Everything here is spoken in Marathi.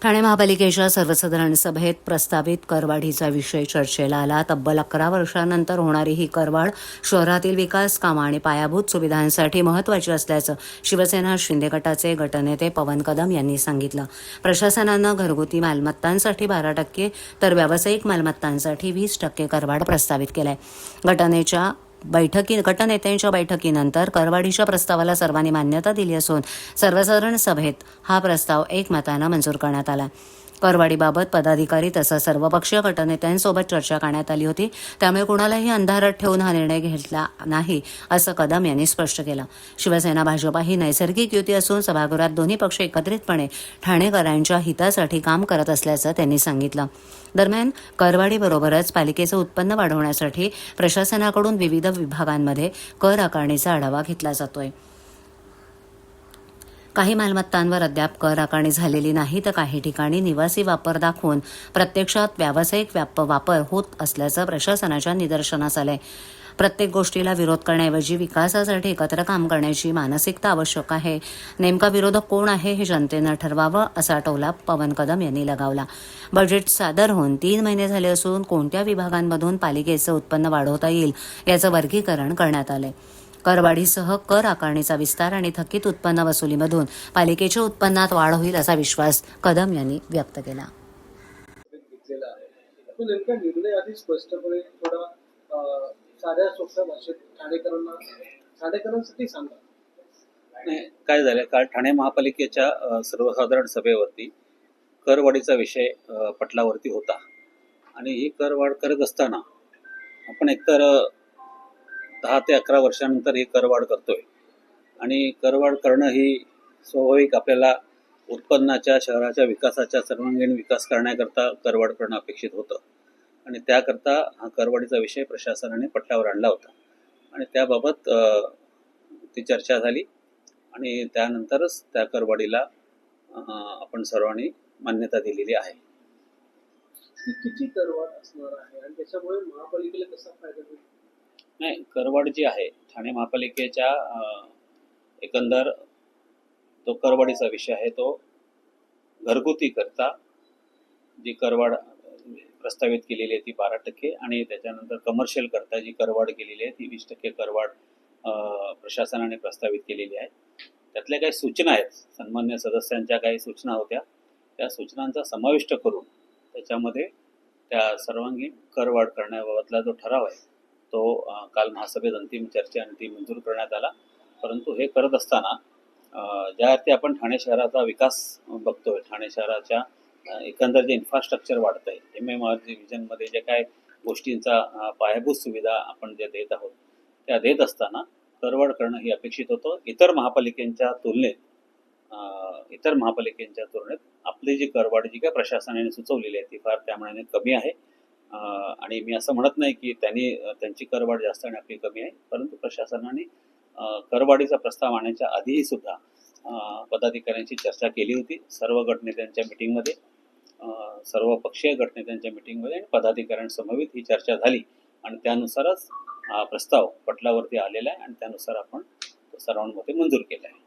ठाणे महापालिकेच्या सर्वसाधारण सभेत प्रस्तावित करवाढीचा विषय चर्चेला आला। तब्बल 11 वर्षांनंतर होणारी ही करवाढ शहरातील विकास कामं आणि पायाभूत सुविधांसाठी महत्त्वाची असल्याचं शिवसेना शिंदे गटाचे गटनेते पवन कदम यांनी सांगितलं। प्रशासनानं घरगुती मालमत्तांसाठी 12% तर व्यावसायिक मालमत्तांसाठी 20% करवाढ प्रस्तावित केलाय। गटनेत्यांच्या बैठकीनंतर करवाढीच्या प्रस्तावाला सर्वांनी मान्यता दिली असून सर्वसाधारण सभेत हा प्रस्ताव एकमतानं मंजूर करण्यात आला। करवाढीबाबत पदाधिकारी तसंच सर्वपक्षीय गटनेत्यांसोबत चर्चा करण्यात आली होती, त्यामुळे कुणालाही अंधारात ठेवून हा निर्णय घेतला नाही असं कदम यांनी स्पष्ट केलं। शिवसेना भाजपा ही नैसर्गिक युती असून सभागृहात दोन्ही पक्ष एकत्रितपणे ठाणेकरांच्या हितासाठी काम करत असल्याचं त्यांनी सांगितलं। दरम्यान करवाढीबरोबरच पालिकेचं उत्पन्न वाढवण्यासाठी प्रशासनाकडून विविध विभागांमध्ये कर आकारणीचा आढावा घेतला जातोय। काही मालमत्तांवर अद्याप कर आकारणी झालेली नाही, तर काही ठिकाणी निवासी वापर दाखवून प्रत्यक्षात व्यावसायिक वापर होत असल्याचं प्रशासनाच्या निदर्शनास आलंय। प्रत्येक गोष्टीला विरोध करण्याऐवजी विकासासाठी एकत्र काम करण्याची मानसिकता आवश्यक आहे। नेमका विरोधक कोण आहे हे जनतेनं ठरवावं, असा टोला पवन कदम यांनी लगावला। बजेट सादर होऊन 3 महिने झाले असून कोणत्या विभागांमधून पालिकेचं उत्पन्न वाढवता येईल याचं वर्गीकरण करण्यात आलंय। करवाढीसह कर आकारणीचा विस्तार आणि थकीत उत्पन्न वसुलीमधून पालिकेच्या उत्पन्नात वाढ होईल असा विश्वास कदम यांनी व्यक्त केला। नेमका निर्णय आधी स्पष्टपणे थोडा साध्या सोप्या भाषेत ठाणेकरांसाठी सांगा। नाही, काय झालं, काल ठाणे महापालिकेच्या सर्वसाधारण सभेवरती करवाढीचा विषय पटलावरती होता आणि ही करवाढ करत असताना आपण एकतर 10 ते 11 वर्षानंतर ही करवाढ करतोय आणि करवाढ करणं ही स्वाभाविक आपल्याला उत्पन्नाच्या शहराच्या विकासाच्या सर्वांगीण विकास करण्याकरता करवाढ करणं अपेक्षित होतं आणि त्याकरता हा करवाढीचा विषय प्रशासनाने पटलावर आणला होता आणि त्याबाबत ती चर्चा झाली आणि त्यानंतरच त्या करवाढीला आपण सर्वांनी मान्यता दिलेली आहे। किती करवाढ असणार आहे आणि त्याच्यामुळे महापालिकेला कसा फायदा होईल? नाही, करवाढ जी आहे ठाणे महापालिकेच्या एकंदर तो करवाढीचा विषय आहे तो घरगुती करता जी करवाढ प्रस्तावित केलेली आहे ती 12% आणि त्याच्यानंतर कमर्शियल करता जी करवाढ केलेली आहे ती 20% करवाढ प्रशासनाने प्रस्तावित केलेली आहे। त्यातल्या काही सूचना आहेत, सन्मान्य सदस्यांच्या काही सूचना होत्या, त्या सूचनांचा समाविष्ट करून त्याच्यामध्ये त्या सर्वांगीण करवाढ करण्याबाबतला जो ठराव आहे तो काल महासभेत अंतिम चर्चा आणि ती मंजूर करण्यात आला। परंतु हे करत असताना ज्या अर्थी आपण ठाणे शहराचा विकास बघतोय, ठाणे शहराच्या एकंदर जे इन्फ्रास्ट्रक्चर वाढत आहे, MMRG व्हिजनमध्ये जे काय गोष्टींचा पायाभूत सुविधा आपण जे देत आहोत त्या देत असताना करवाढ करणं ही अपेक्षित होतं। इतर महापालिकेच्या तुलनेत आपली जी करवाढ जी काय प्रशासनाने सुचवलेली आहे ती फार त्यामानाने कमी आहे आणि मी असं म्हणत नाही की त्यांची करवाढ जास्त आणि आपली कमी आहे, परंतु प्रशासनाने करवाढीचा प्रस्ताव आणण्याच्या आधीही सुद्धा पदाधिकाऱ्यांची चर्चा केली होती। सर्व गटनेत्यांच्या मिटिंगमध्ये, सर्व पक्षीय गटनेत्यांच्या मिटिंगमध्ये आणि पदाधिकाऱ्यांसमवेत ही चर्चा झाली आणि त्यानुसारच हा प्रस्ताव पटलावरती आलेला आहे आणि त्यानुसार आपण सर्वांमध्ये मंजूर केला आहे।